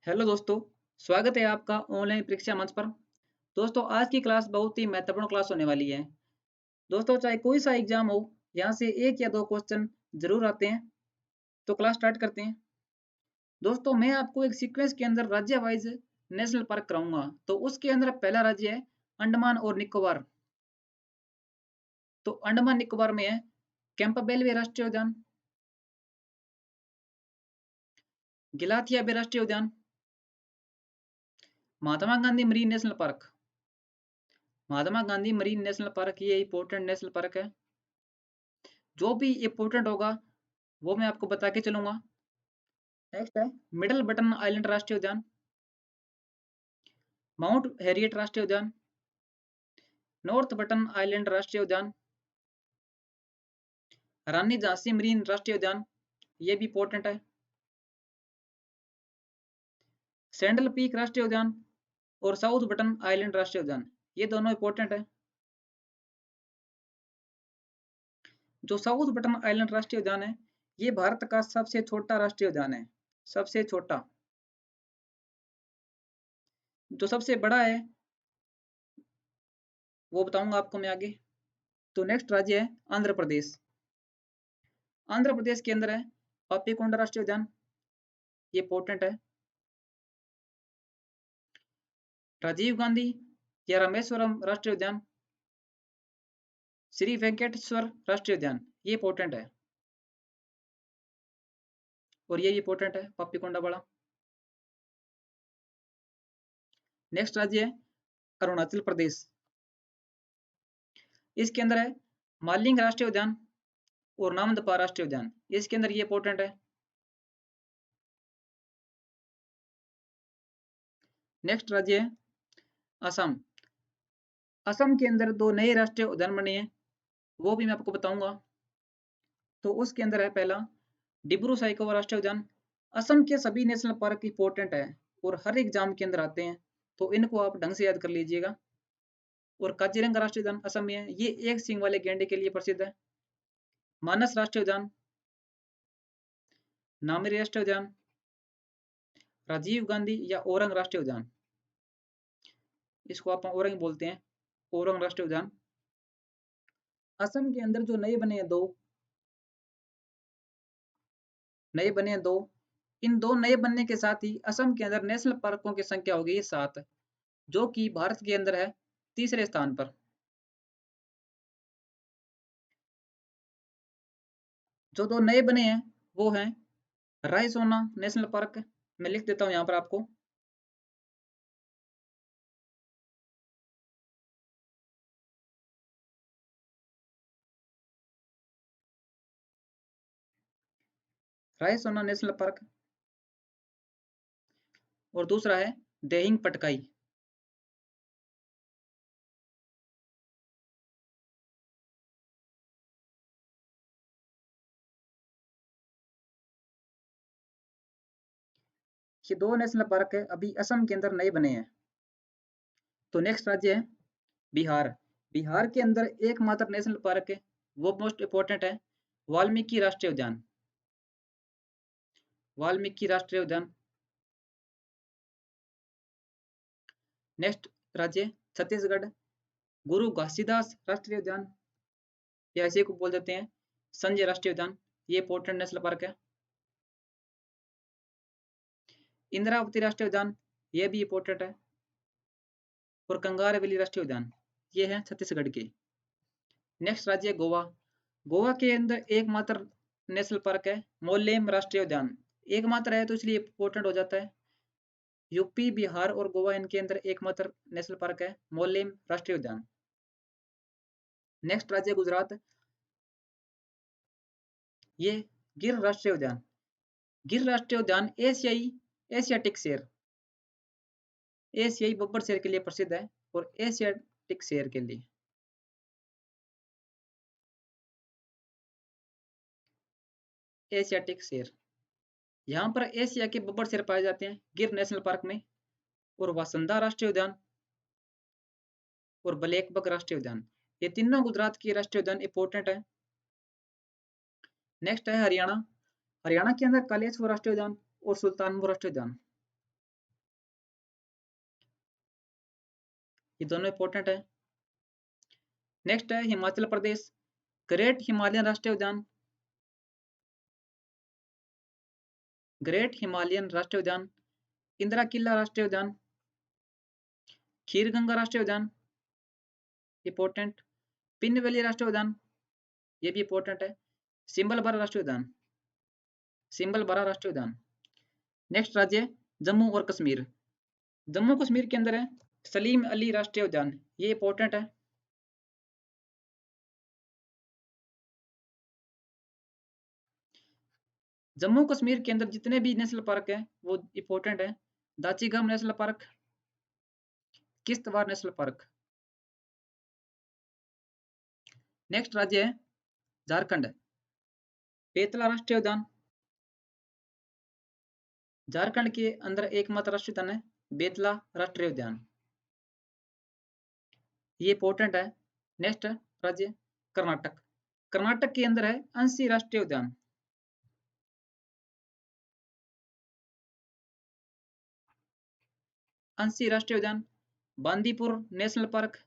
Hello दोस्तों। स्वागत है आपका ऑनलाइन परीक्षा मंच पर। दोस्तों, आज की क्लास बहुत ही महत्वपूर्ण क्लास होने वाली है। दोस्तों, चाहे कोई सा एग्जाम हो, यहाँ से एक या दो क्वेश्चन जरूर आते हैं। तो क्लास स्टार्ट करते हैं। दोस्तों, मैं आपको एक सीक्वेंस के अंदर राज्य वाइज नेशनल पार्क कराऊंगा। तो उसके अंदर पहला राज्य है अंडमान और निकोबार। तो अंडमान निकोबार में है कैंपबेल बे राष्ट्रीय उद्यान, गिलाथिया बे राष्ट्रीय उद्यान, Mahatma Gandhi marine national park. Mahatma Gandhi marine national park ये इंपॉर्टेंट नेशनल पार्क है। जो भी इंपॉर्टेंट होगा वो मैं आपको बता के चलूंगा। नेक्स्ट है मिडल बटन आइलैंड राष्ट्रीय उद्यान, माउंट हैरियट राष्ट्रीय उद्यान, नॉर्थ बटन आइलैंड राष्ट्रीय उद्यान, रानी झांसी मरीन राष्ट्रीय उद्यान, ये भी इंपॉर्टेंट है। सैंडल पीक राष्ट्रीय उद्यान और साउथ बटन आइलैंड राष्ट्रीय उद्यान, ये दोनों इंपॉर्टेंट है। जो साउथ बटन आइलैंड राष्ट्रीय उद्यान है, ये भारत का सबसे छोटा राष्ट्रीय उद्यान है। सबसे छोटा। जो सबसे बड़ा है वो बताऊंगा आपको मैं आगे। तो नेक्स्ट राज्य है आंध्र प्रदेश। आंध्र प्रदेश के अंदर है पापीकोंडा राष्ट्रीय उद्यान, ये इंपॉर्टेंट है। राजीव गांधी या रामेश्वरम राष्ट्रीय उद्यान, श्री वेंकटेश्वर राष्ट्रीय उद्यान, ये इंपॉर्टेंट है। और ये इंपॉर्टेंट है पापीकोंडा वाला। नेक्स्ट राज्य है अरुणाचल प्रदेश। इसके अंदर है मालिंग राष्ट्रीय उद्यान और नामदफा राष्ट्रीय उद्यान, इसके अंदर ये इंपॉर्टेंट है। नेक्स्ट राज्य है असम। असम के अंदर दो नए राष्ट्रीय उद्यान बने हैं, वो भी मैं आपको बताऊंगा। तो उसके अंदर है पहला डिब्रू साइखोवा राष्ट्रीय उद्यान। असम के सभी नेशनल पार्क इंपॉर्टेंट है और हर एग्जाम के अंदर आते हैं, तो इनको आप ढंग से याद कर लीजिएगा। और काजीरंगा राष्ट्रीय उद्यान असम में है, ये एक सींग वाले गैंडे के लिए प्रसिद्ध है। मानस राष्ट्रीय उद्यान, नामेरी राष्ट्रीय उद्यान, राजीव गांधी या ओरंग राष्ट्रीय उद्यान, इसको आप ओरंग बोलते हैं, ओरंग राष्ट्रीय उद्यान। असम के अंदर जो नए बने हैं दो, इन दो नए बनने के साथ ही असम के अंदर नेशनल पार्कों की संख्या हो गई है 7, जो कि भारत के अंदर है तीसरे स्थान पर। जो दो नए बने हैं वो हैं रायसोना नेशनल पार्क, मैं लिख देता हूँ यहाँ पर आपको। रायसोना नेशनल पार्क। और दूसरा है देहिंग पटकाई। ये दो नेशनल पार्क है अभी असम के अंदर नए बने हैं। तो नेक्स्ट राज्य है बिहार। बिहार के अंदर एकमात्र नेशनल पार्क है, वो मोस्ट इंपॉर्टेंट है, वाल्मीकि राष्ट्रीय उद्यान। वाल्मीकि राष्ट्रीय उद्यान। नेक्स्ट राज्य छत्तीसगढ़, गुरु घासीदास राष्ट्रीय उद्यान, या ऐसे को बोल देते हैं संजय राष्ट्रीय उद्यान, ये इंपॉर्टेंट नेशनल पार्क है। इंद्रावती राष्ट्रीय उद्यान, ये भी इंपॉर्टेंट है। और कंगार वैली राष्ट्रीय उद्यान, ये है छत्तीसगढ़ के। नेक्स्ट राज्य है गोवा। गोवा के अंदर एकमात्र नेशनल पार्क है मोलेम राष्ट्रीय उद्यान, एकमात्र है तो इसलिए इंपॉर्टेंट हो जाता है। यूपी, बिहार और गोवा इनके अंदर एकमात्र नेशनल पार्क है मोलेम राष्ट्रीय उद्यान। नेक्स्ट राज्य गुजरात, ये गिर राष्ट्रीय उद्यान। गिर राष्ट्रीय उद्यान एशियाटिक शेर, एशियाई बब्बर शेर के लिए प्रसिद्ध है और एशियाटिक शेर के लिए। एशियाटिक शेर, यहाँ पर एशिया के बब्बर शेर पाए जाते हैं गिर नेशनल पार्क में। और वासंदा राष्ट्रीय उद्यान और ब्लैकबक राष्ट्रीय उद्यान, ये तीनों गुजरात के राष्ट्रीय उद्यान इंपॉर्टेंट है। नेक्स्ट है हरियाणा। हरियाणा के अंदर कालेश्वर राष्ट्रीय उद्यान और सुल्तानपुर राष्ट्रीय उद्यान। ये दोनों इंपॉर्टेंट है। नेक्स्ट है हिमाचल प्रदेश, ग्रेट हिमालयन राष्ट्रीय उद्यान, ग्रेट हिमालयन राष्ट्रीय उद्यान, इंदिरा किला राष्ट्रीय उद्यान, खीर गंगा राष्ट्रीय उद्यान इंपॉर्टेंट, पिन वैली राष्ट्रीय उद्यान ये भी इंपॉर्टेंट है, सिंबलबरा राष्ट्रीय उद्यान, सिंबलबरा राष्ट्रीय उद्यान। नेक्स्ट राज्य जम्मू और कश्मीर, जम्मू कश्मीर के अंदर है सलीम अली राष्ट्रीय उद्यान, ये इंपॉर्टेंट है। जम्मू कश्मीर के अंदर जितने भी नेशनल पार्क है वो इंपॉर्टेंट है, Dachigam national park, Kishtwar national park. Next राज्य है झारखंड, बेतला राष्ट्रीय उद्यान, झारखंड के अंदर एकमात्र राष्ट्रीय उद्यान है बेतला राष्ट्रीय उद्यान, ये इंपॉर्टेंट है। नेक्स्ट राज्य कर्नाटक, कर्नाटक के अंदर है अंशी राष्ट्रीय उद्यान, अंशी राष्ट्रीय उद्यान, बांदीपुर नेशनल पार्क,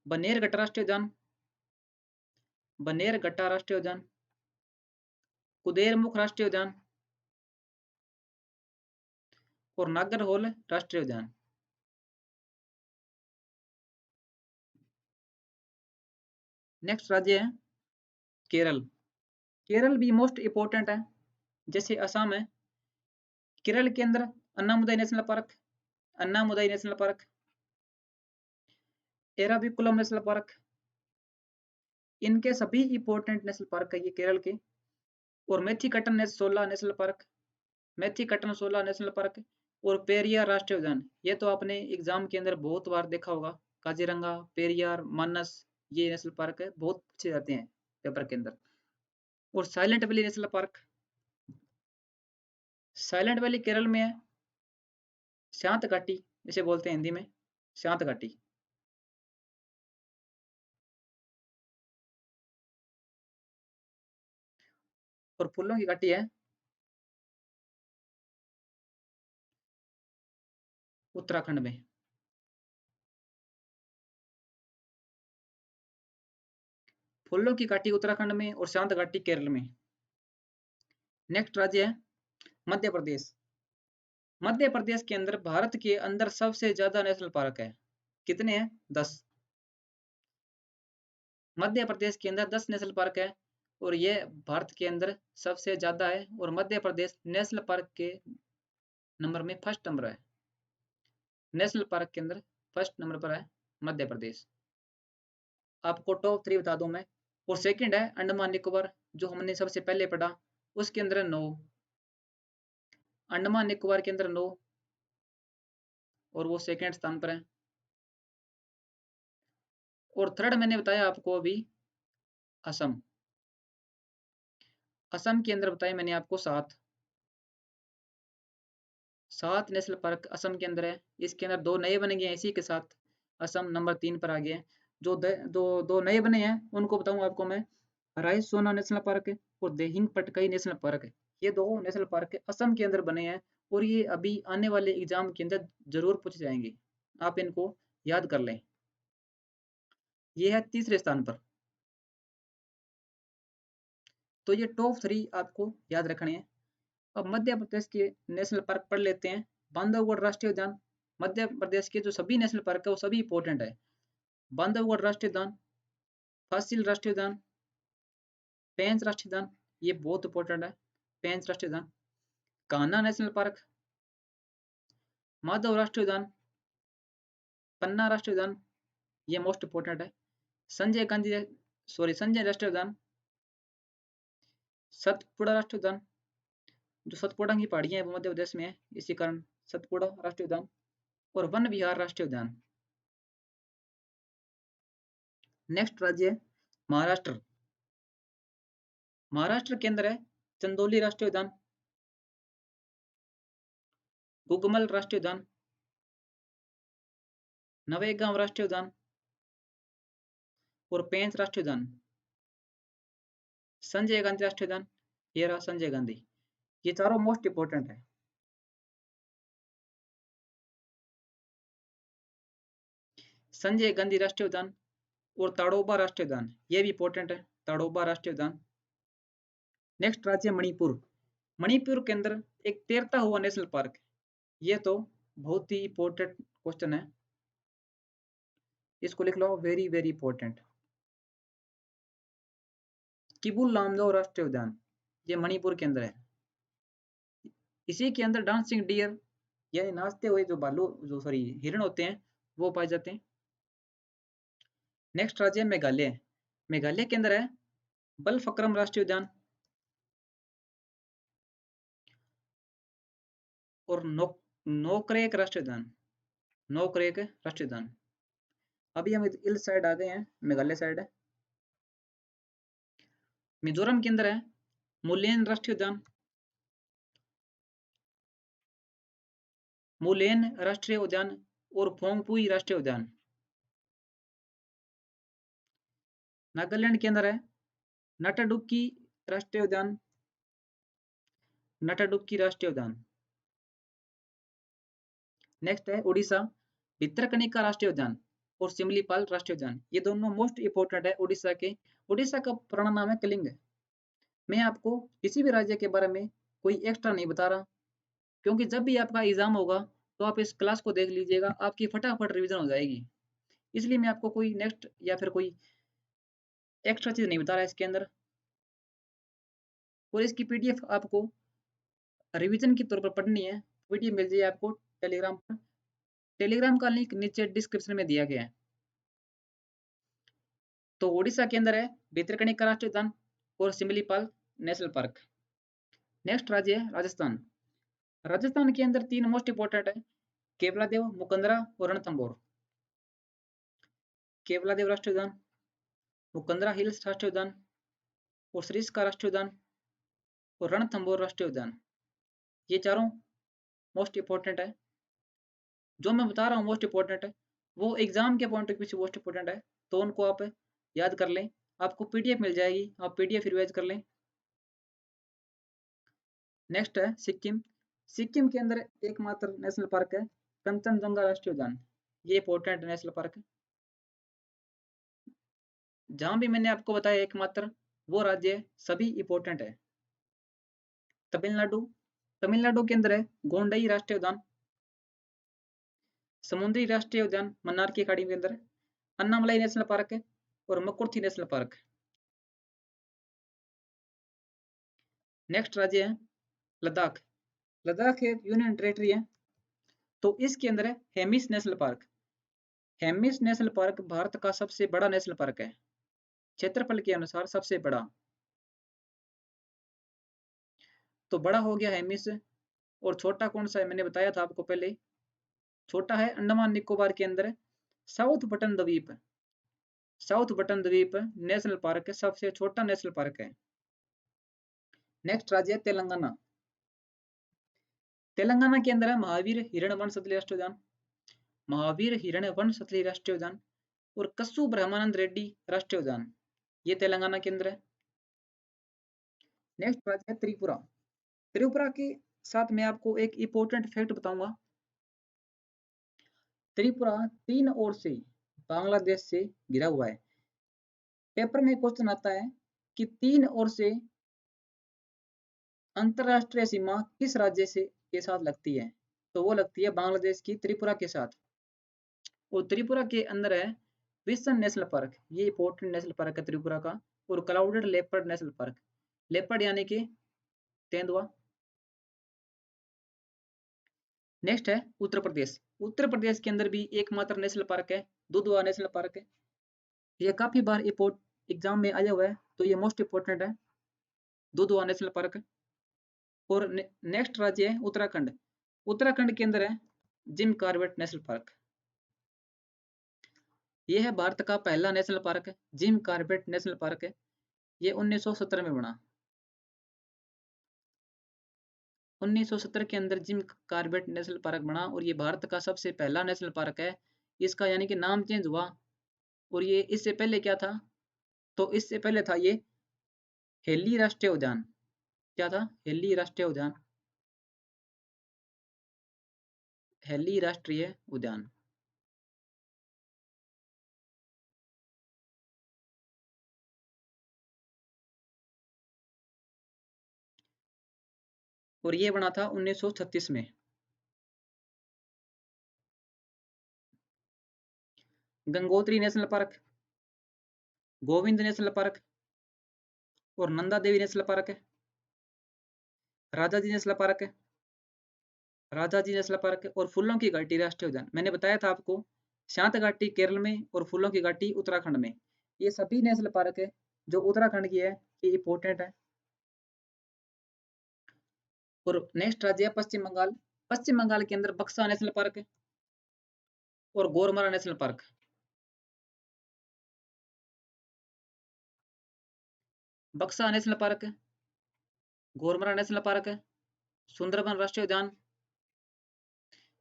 बनेरघट्टा राष्ट्रीय उद्यान, बनेरघट्टा राष्ट्रीय उद्यान, कुदेरमुख राष्ट्रीय उद्यान और नागरहोल राष्ट्रीय उद्यान। नेक्स्ट राज्य है केरल, केरल भी मोस्ट इंपॉर्टेंट है, जैसे असम है, केरल के अंदर Anamudi national park, Anamudi national park, Eravikulam national park, इनके सभी इंपॉर्टेंट नेशनल पार्क है ये केरल के। और मेथीकटन ने 16 नेशनल पार्क, मेथीकटन 16 नेशनल पार्क और पेरियार राष्ट्रीय उद्यान, ये तो आपने एग्जाम के अंदर बहुत बार देखा होगा, काजीरंगा, पेरियार, मानस, ये नेशनल पार्क है, बहुत पूछे जाते हैं पेपर के अंदर। और silent valley national park, silent valley Kerala में है, शांत घाटी इसे बोलते हैं हिंदी में, शांत घाटी। और फूलों की घाटी है उत्तराखंड में। फूलों की घाटी उत्तराखंड में और शांत घाटी केरल में। नेक्स्ट राज्य है मध्य प्रदेश, मध्य प्रदेश के अंदर भारत के अंदर सबसे ज्यादा नेशनल पार्क है, कितने हैं 10, मध्य प्रदेश के अंदर 10 नेशनल पार्क है और ये भारत के अंदर सबसे ज्यादा है और मध्य प्रदेश नेशनल पार्क के नंबर में फर्स्ट नंबर है, नेशनल पार्क के अंदर फर्स्ट नंबर पर है मध्य प्रदेश। आपको टॉप 3 बता दूं मैं। और सेकंड है अंडमान निकोबार, जो हमने सबसे पहले पढ़ा, उसके अंदर 9, अंडमान निकोबार के अंदर 9 और वो सेकंड स्थान पर है। और थर्ड मैंने बताया आपको अभी असम, असम के अंदर बताया मैंने आपको 7, 7 नेशनल पार्क असम के अंदर है। इसके अंदर 2 नए बने गए हैं, इसी के साथ असम नंबर 3 पर आ गया है। जो दो नए बने हैं उनको बताऊं आपको मैं, राइस सोना नेशनल पार्क है और देहिंग पटकाई नेशनल पार्क है, ये 2 नेशनल पार्क असम के अंदर बने हैं और ये अभी आने वाले एग्जाम के अंदर जरूर पूछे जाएंगे, आप इनको याद कर लें। ये है तीसरे स्थान पर। तो ये टॉप 3 आपको याद रखने हैं। अब मध्य प्रदेश के नेशनल पार्क पढ़ लेते हैं। बांधवगढ़ राष्ट्रीय उद्यान, मध्य प्रदेश के जो सभी नेशनल पार्क है वो सभी इंपॉर्टेंट है। बांधवगढ़ राष्ट्रीय उद्यान, फासिल राष्ट्रीय उद्यान, पेंच राष्ट्रीय उद्यान, ये बहुत इंपॉर्टेंट है, पेंच राष्ट्रीय उद्यान, कान्हा नेशनल पार्क, माधव राष्ट्रीय उद्यान, पन्ना राष्ट्रीय उद्यान, ये मोस्ट इंपॉर्टेंट है, संजय राष्ट्रीय उद्यान, सतपुड़ा राष्ट्रीय उद्यान, जो सतपुड़ा की पहाड़ियां है वो मध्य प्रदेश में है, इसी कारण सतपुड़ा राष्ट्रीय उद्यान, और वन विहार राष्ट्रीय उद्यान। नेक्स्ट राज्य है महाराष्ट्र, महाराष्ट्र के अंदर है चंदोली राष्ट्रीय उद्यान, गुगमल राष्ट्रीय उद्यान, नवेगांव राष्ट्रीय उद्यान और पेंच राष्ट्रीय उद्यान, संजय गांधी राष्ट्रीय उद्यान, ये रहा संजय गांधी। ये चारों मोस्ट इंपोर्टेंट है। संजय गांधी राष्ट्रीय उद्यान और ताड़ोबा राष्ट्रीय उद्यान, ये भी इंपॉर्टेंट है, ताड़ोबा राष्ट्रीय उद्यान। नेक्स्ट राज्य मणिपुर। मणिपुर के अंदर एक तैरता हुआ नेशनल पार्क, ये तो बहुत ही इंपॉर्टेंट क्वेश्चन है, इसको लिख लो, very very important. Keibul Lamjao राष्ट्रीय उद्यान, ये मणिपुर के अंदर है। इसी के अंदर डांसिंग डियर, यानी नाचते हुए जो भालू, जो सॉरी हिरण होते हैं, वो पाए जाते हैं। नेक्स्ट राज्य है मेघालय। मेघालय के अंदर है बलफक्रम राष्ट्रीय उद्यान और नोकरेक राष्ट्रीय उद्यान, नोकरेक राष्ट्रीय उद्यान। अभी हम इस साइड आ गए हैं, मेघालय साइड है। मिजोरम के अंदर है मुलेन राष्ट्रीय उद्यान, मुलेन राष्ट्रीय उद्यान और फोंगपुई राष्ट्रीय उद्यान। नागालैंड के अंदर है नटाडुक्की राष्ट्रीय उद्यान, नटाडुक्की राष्ट्रीय उद्यान। नेक्स्ट है उड़ीसा, भितरकनिका राष्ट्रीय उद्यान और सिमलीपाल राष्ट्रीय उद्यान, ये दोनों मोस्ट इंपोर्टेंट है उड़ीसा के। उड़ीसा का पुराना नाम है कलिंग। मैं आपको किसी भी राज्य के बारे में कोई एक्स्ट्रा नहीं बता रहा, क्योंकि जब भी आपका एग्जाम होगा तो आप इस क्लास को देख लीजिएगा, आपकी फटाफट रिवीजन हो जाएगी। इसलिए मैं आपको कोई नेक्स्ट या फिर कोई एक्स्ट्रा चीज नहीं बता रहा इसके अंदर। और इसकी पीडीएफ आपको रिवीजन के तौर पर पढ़नी है, पीडीएफ मिल जाएगी आपको टेलीग्राम पर। टेलीग्राम का लिंक नीचे डिस्क्रिप्शन में दिया गया है। तो उड़ीसा के अंदर है भितरकनिका राष्ट्रीय उद्यान और सिमलीपाल नेशनल पार्क। नेक्स्ट राज्य है राजस्थान। राजस्थान के अंदर तीन मोस्ट इंपोर्टेंट है, केवलादेव, मुकंदरा और रणथंभौर। केवलादेव राष्ट्रीय उद्यान, मुकंदरा हिल्स राष्ट्रीय उद्यान और सरिस्का राष्ट्रीय उद्यान और रणथंभौर राष्ट्रीय उद्यान, ये चारों मोस्ट इंपोर्टेंट है। जो मैं बता रहा हूँ मोस्ट इंपोर्टेंट है, वो एग्जाम के पॉइंट ऑफ व्यू से मोस्ट इंपोर्टेंट है, तो उनको आप याद कर लें। आपको पीडीएफ मिल जाएगी, आप पीडीएफ रिवाइज कर लें। नेक्स्ट है सिक्किम। सिक्किम के अंदर एकमात्र नेशनल पार्क है कंचनजंगा राष्ट्रीय उद्यान, ये इंपॉर्टेंट नेशनल पार्क है। जहां भी मैंने आपको बताया एकमात्र, वो राज्य सभी इंपॉर्टेंट है। तमिलनाडु, तमिलनाडु के अंदर है गोंडई राष्ट्रीय उद्यान, समुद्री राष्ट्रीय उद्यान मन्नार की खाड़ी के अंदर, अन्नामलाई नेशनल पार्क है और मकुर्थी नेशनल पार्क। नेक्स्ट राज्य है लद्दाख। लद्दाख एक यूनियन टेरेटरी है, तो इसके अंदर है Hemis national park. Hemis national park Bharat का सबसे बड़ा नेशनल पार्क है, क्षेत्रफल के अनुसार सबसे बड़ा। तो बड़ा हो गया हेमिस, और छोटा कौन सा है मैंने बताया था आपको पहले, छोटा है अंडमान निकोबार के अंदर साउथ बटन द्वीप। साउथ बटन द्वीप नेशनल पार्क सबसे छोटा नेशनल पार्क है। नेक्स्ट राज्य है तेलंगाना। तेलंगाना के अंदर है महावीर हिरण वन सतली राष्ट्रीय उद्यान, महावीर हिरण वन सतली राष्ट्रीय उद्यान और कस्सू ब्रह्मानंद रेड्डी राष्ट्रीय उद्यान, ये तेलंगाना के अंदर है। नेक्स्ट राज्य है त्रिपुरा। त्रिपुरा के साथ मैं आपको एक इंपॉर्टेंट फैक्ट बताऊंगा। त्रिपुरा तीन ओर से बांग्लादेश से घिरा हुआ है। पेपर में क्वेश्चन आता है कि तीन ओर से अंतरराष्ट्रीय सीमा किस राज्य से के साथ लगती है, तो वो लगती है बांग्लादेश की त्रिपुरा के साथ। और त्रिपुरा के अंदर है विल्सन नेशनल पार्क, ये इंपॉर्टेंट नेशनल पार्क है त्रिपुरा का, और clouded leopard national park, leopard यानी कि तेंदुआ। नेक्स्ट है उत्तर प्रदेश। उत्तर प्रदेश के अंदर भी एकमात्र नेशनल पार्क है दुधवा नेशनल पार्क है, ये काफी बार एग्जाम में आया हुआ है, तो ये मोस्ट इंपोर्टेंट है दुधवा नेशनल पार्क। और नेक्स्ट राज्य है उत्तराखंड। उत्तराखंड के अंदर है जिम कॉर्बेट नेशनल पार्क, ये है भारत का पहला नेशनल पार्क है, जिम कॉर्बेट नेशनल पार्क है, ये 1970 में बना। 1970 के अंदर जिम कॉर्बेट नेशनल पार्क बना, और ये भारत का सबसे पहला नेशनल पार्क है। इसका यानी कि नाम चेंज हुआ, और ये इससे पहले क्या था, तो इससे पहले था ये हेली राष्ट्रीय उद्यान। क्या था? हेली राष्ट्रीय उद्यान, हेली राष्ट्रीय उद्यान। और ये बना था 1936 में। Gangotri national park, Govind national park और नंदा देवी नेशनल पार्क है, राजाजी नेशनल पार्क है, राजाजी नेशनल पार्क है और फूलों की घाटी राष्ट्रीय उद्यान। मैंने बताया था आपको, शांत घाटी केरल में और फूलों की घाटी उत्तराखंड में। ये सभी नेशनल पार्क है जो उत्तराखंड की है, ये इंपॉर्टेंट है। और नेक्स्ट राज्य है पश्चिम बंगाल। पश्चिम बंगाल के अंदर बक्सा नेशनल पार्क है और गोरमारा नेशनल पार्क। बक्सा नेशनल पार्क है, गोरमारा नेशनल पार्क है, सुंदरबन राष्ट्रीय उद्यान,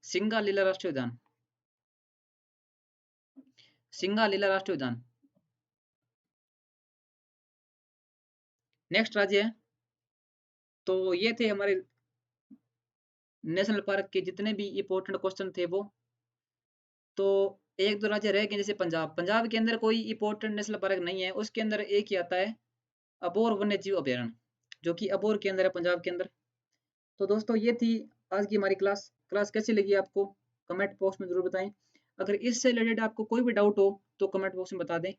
सिंगा लीला राष्ट्रीय उद्यान, सिंगा लीला राष्ट्रीय उद्यान। नेक्स्ट राज्य है, तो ये थे हमारे नेशनल पार्क के जितने भी इंपॉर्टेंट क्वेश्चन थे वो। तो एक दो राज्य रह गए, जैसे पंजाब। पंजाब के अंदर कोई इंपॉर्टेंट नेशनल पार्क नहीं है, उसके अंदर एक ही आता है अबोर वन्य जीव अभ्यारण्य, जो कि अबोर के अंदर है, पंजाब के अंदर। तो दोस्तों ये थी आज की हमारी क्लास। क्लास कैसी लगी आपको कमेंट बॉक्स में जरूर बताएं। अगर इससे रिलेटेड आपको कोई भी डाउट हो तो कमेंट बॉक्स में बता दें।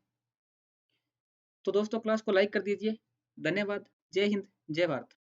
तो दोस्तों क्लास को लाइक कर दीजिए। धन्यवाद। जय हिंद, जय भारत।